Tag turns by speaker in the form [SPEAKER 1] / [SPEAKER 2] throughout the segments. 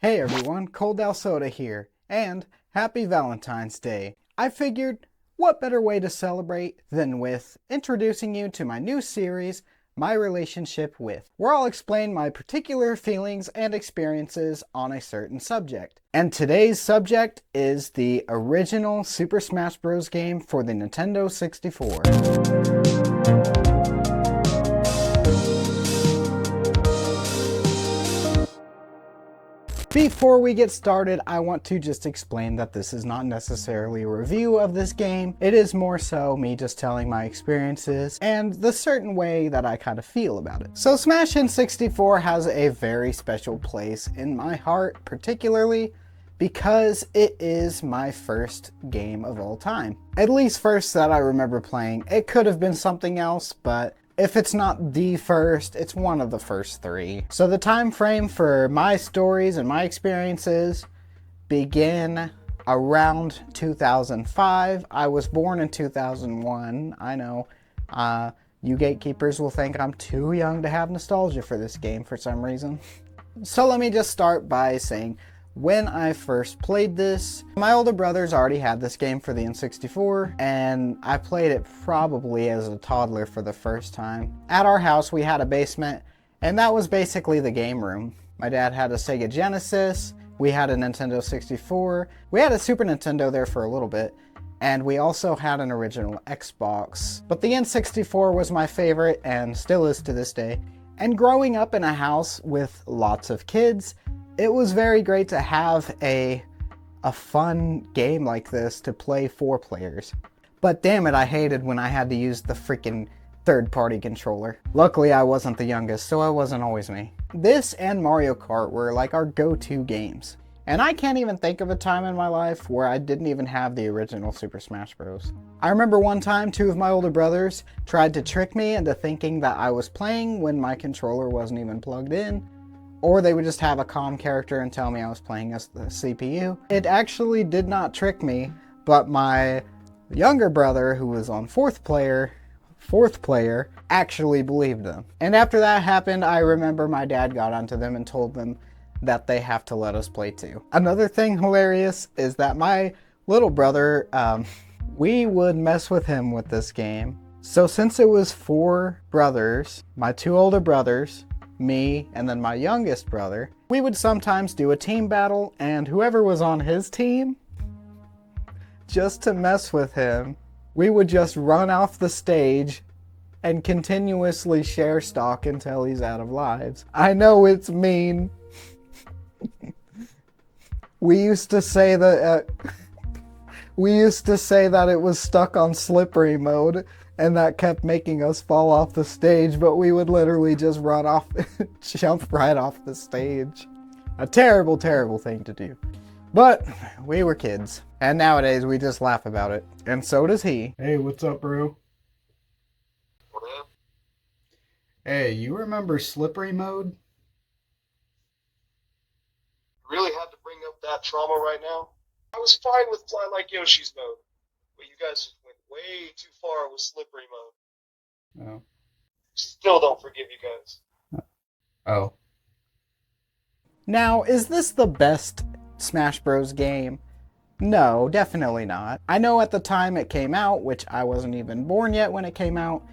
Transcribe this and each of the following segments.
[SPEAKER 1] Hey everyone, Cold Al Soda here, and happy Valentine's Day. I figured, what better way to celebrate than with introducing you to my new series, My Relationship With, where I'll explain my particular feelings and experiences on a certain subject. And today's subject is the original Super Smash Bros. Game for the Nintendo 64. Before we get started, I want to just explain that this is not necessarily a review of this game. It is more so me just telling my experiences and the certain way that I kind of feel about it. So Smash N64 has a very special place in my heart, particularly because it is my first game of all time. At least first that I remember playing. It could have been something else, but if it's not the first, it's one of the first three. So the time frame for my stories and my experiences begin around 2005. I was born in 2001. I know you gatekeepers will think I'm too young to have nostalgia for this game for some reason. So let me just start by saying, when I first played this, my older brothers already had this game for the N64, and I played it probably as a toddler for the first time. At our house, we had a basement, and that was basically the game room. My dad had a Sega Genesis, we had a Nintendo 64, we had a Super Nintendo there for a little bit, and we also had an original Xbox. But the N64 was my favorite, and still is to this day. And growing up in a house with lots of kids, it was very great to have a fun game like this to play 4 players. But damn it, I hated when I had to use the freaking third-party controller. Luckily, I wasn't the youngest, so it wasn't always me. This and Mario Kart were like our go-to games. And I can't even think of a time in my life where I didn't even have the original Super Smash Bros. I remember one time 2 of my older brothers tried to trick me into thinking that I was playing when my controller wasn't even plugged in. Or they would just have a comm character and tell me I was playing as the CPU. It actually did not trick me, but my younger brother, who was on fourth player, actually believed them. And after that happened, I remember my dad got onto them and told them that they have to let us play too. Another thing hilarious is that my little brother, we would mess with him with this game. So since it was 4 brothers, my 2 older brothers, me, and then my youngest brother, we would sometimes do a team battle, and whoever was on his team, just to mess with him, we would just run off the stage and continuously share stock until he's out of lives. I know it's mean. We used to say that it was stuck on slippery mode, and that kept making us fall off the stage, but we would literally just run off, jump right off the stage. A terrible, terrible thing to do. But we were kids, and nowadays we just laugh about it. And so does he. Hey, what's up, bro?
[SPEAKER 2] What up?
[SPEAKER 1] Hey, you remember slippery mode?
[SPEAKER 2] Really had to bring up that trauma right now? I was fine with Fly Like Yoshi's mode, but you guys went way too far with slippery mode.
[SPEAKER 1] Oh.
[SPEAKER 2] Still don't forgive you guys.
[SPEAKER 1] Oh. Now, is this the best Smash Bros. Game? No, definitely not. I know at the time it came out, which I wasn't even born yet when it came out,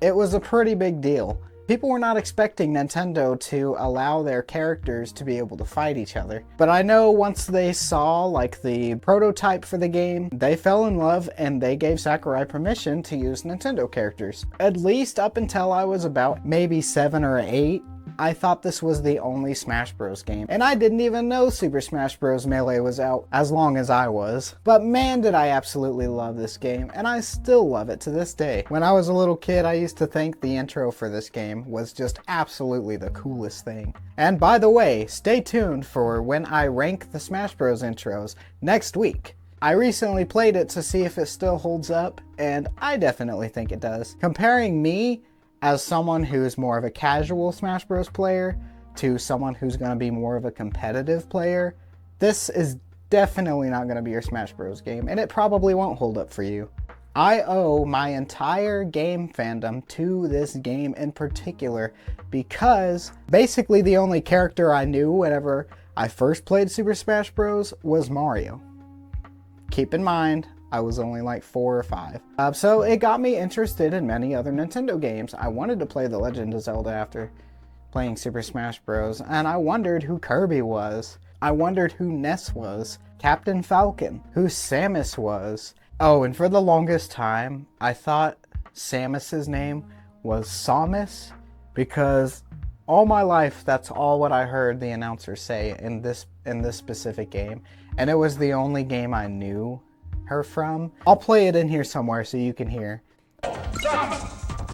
[SPEAKER 1] it was a pretty big deal. People were not expecting Nintendo to allow their characters to be able to fight each other. But I know once they saw like the prototype for the game, they fell in love and they gave Sakurai permission to use Nintendo characters. At least up until I was about maybe 7 or 8, I thought this was the only Smash Bros. Game. And I didn't even know Super Smash Bros. Melee was out as long as I was. But man, did I absolutely love this game, and I still love it to this day. When I was a little kid, I used to think the intro for this game was just absolutely the coolest thing. And by the way, stay tuned for when I rank the Smash Bros. Intros next week. I recently played it to see if it still holds up, and I definitely think it does. Comparing me as someone who's more of a casual Smash Bros. Player to someone who's going to be more of a competitive player, this is definitely not going to be your Smash Bros. Game, and it probably won't hold up for you. I owe my entire game fandom to this game in particular because basically the only character I knew whenever I first played Super Smash Bros. Was Mario. Keep in mind, I was only like 4 or 5. So it got me interested in many other Nintendo games. I wanted to play The Legend of Zelda after playing Super Smash Bros. And I wondered who Kirby was. I wondered who Ness was, Captain Falcon, who Samus was. Oh, and for the longest time, I thought Samus's name was Samus because all my life, that's all what I heard the announcer say in this specific game. And it was the only game I knew her from. I'll play it in here somewhere so you can hear.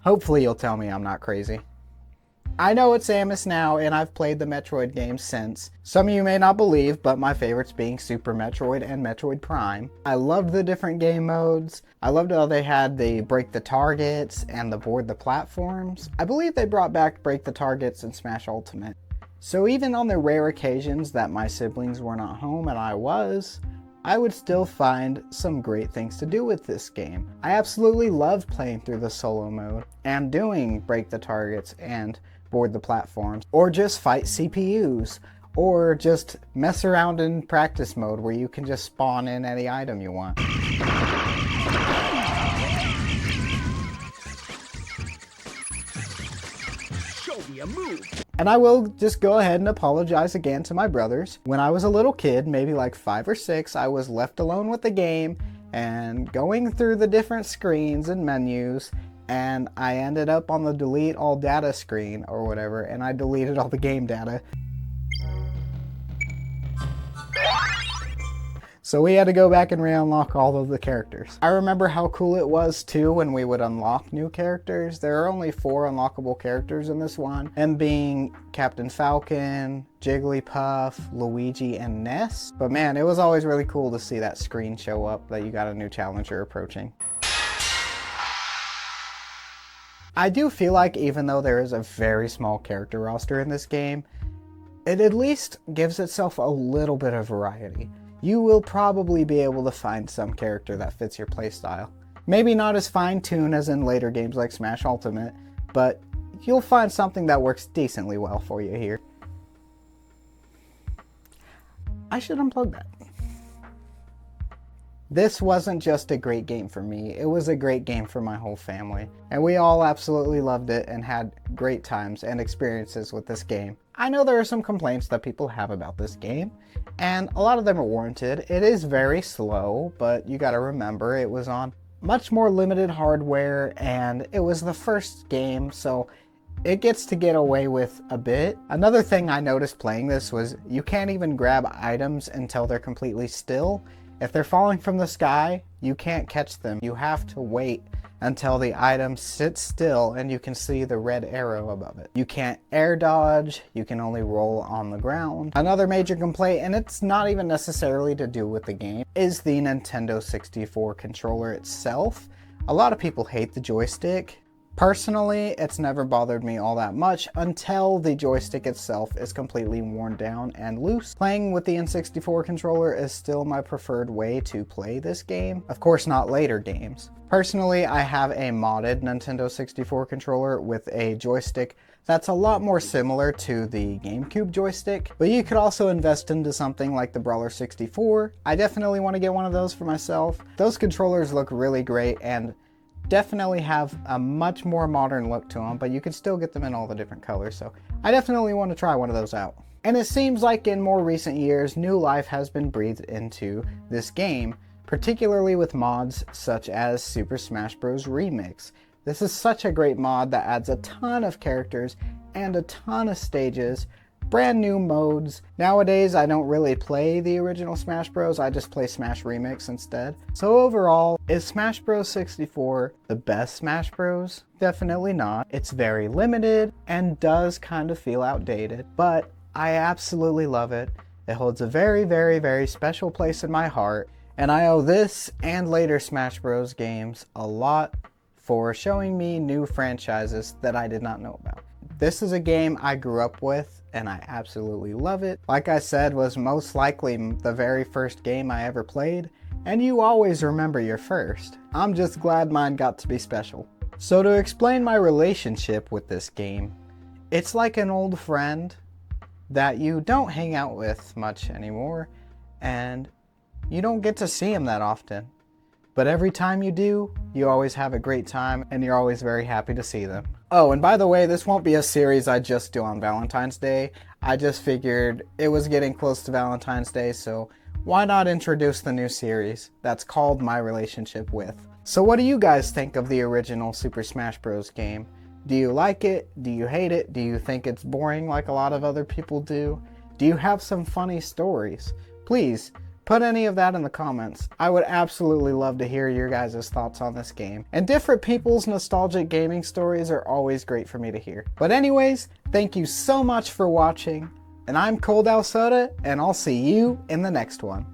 [SPEAKER 1] Hopefully you'll tell me I'm not crazy. I know it's Samus now, and I've played the Metroid games since. Some of you may not believe, but my favorites being Super Metroid and Metroid Prime. I loved the different game modes. I loved how they had the break the targets and the board the platforms. I believe they brought back break the targets in Smash Ultimate. So even on the rare occasions that my siblings were not home and I would still find some great things to do with this game. I absolutely loved playing through the solo mode and doing break the targets and board the platforms, or just fight CPUs, or just mess around in practice mode where you can just spawn in any item you want. Show me a move. And I will just go ahead and apologize again to my brothers. When I was a little kid, maybe like 5 or 6, I was left alone with the game and going through the different screens and menus, and I ended up on the delete all data screen or whatever, and I deleted all the game data. So we had to go back and re-unlock all of the characters. I remember how cool it was too when we would unlock new characters. There are only 4 unlockable characters in this one, and being Captain Falcon, Jigglypuff, Luigi, and Ness. But man, it was always really cool to see that screen show up that you got a new challenger approaching. I do feel like even though there is a very small character roster in this game, it at least gives itself a little bit of variety. You will probably be able to find some character that fits your playstyle. Maybe not as fine-tuned as in later games like Smash Ultimate, but you'll find something that works decently well for you here. I should unplug that. This wasn't just a great game for me, it was a great game for my whole family. And we all absolutely loved it and had great times and experiences with this game. I know there are some complaints that people have about this game, and a lot of them are warranted. It is very slow, but you gotta remember it was on much more limited hardware, and it was the first game, so it gets to get away with a bit. Another thing I noticed playing this was you can't even grab items until they're completely still. If they're falling from the sky, you can't catch them. You have to wait until the item sits still and you can see the red arrow above it. You can't air dodge, you can only roll on the ground. Another major complaint, and it's not even necessarily to do with the game, is the Nintendo 64 controller itself. A lot of people hate the joystick. Personally, it's never bothered me all that much until the joystick itself is completely worn down and loose. Playing with the N64 controller is still my preferred way to play this game. Of course, not later games. Personally, I have a modded Nintendo 64 controller with a joystick that's a lot more similar to the GameCube joystick, but you could also invest into something like the Brawler 64. I definitely want to get one of those for myself. Those controllers look really great and definitely have a much more modern look to them, but you can still get them in all the different colors, so I definitely want to try one of those out. And it seems like in more recent years, new life has been breathed into this game, particularly with mods such as Super Smash Bros. Remix. This is such a great mod that adds a ton of characters and a ton of stages, brand new modes. Nowadays, I don't really play the original Smash Bros. I just play Smash Remix instead. So overall, is Smash Bros. 64 the best Smash Bros? Definitely not. It's very limited and does kind of feel outdated, but I absolutely love it. It holds a very, very, very special place in my heart, and I owe this and later Smash Bros. Games a lot for showing me new franchises that I did not know about. This is a game I grew up with and I absolutely love it. Like I said, was most likely the very first game I ever played, and you always remember your first. I'm just glad mine got to be special. So to explain my relationship with this game, it's like an old friend, that you don't hang out with much anymore, and you don't get to see them that often. But every time you do, you always have a great time, and you're always very happy to see them. Oh, and by the way, this won't be a series I just do on Valentine's Day. I just figured it was getting close to Valentine's Day, so why not introduce the new series that's called My Relationship With. So what do you guys think of the original Super Smash Bros. Game? Do you like it? Do you hate it? Do you think it's boring like a lot of other people do? Do you have some funny stories? Please, put any of that in the comments. I would absolutely love to hear your guys' thoughts on this game. And different people's nostalgic gaming stories are always great for me to hear. But anyways, thank you so much for watching. And I'm Cold Al Soda, and I'll see you in the next one.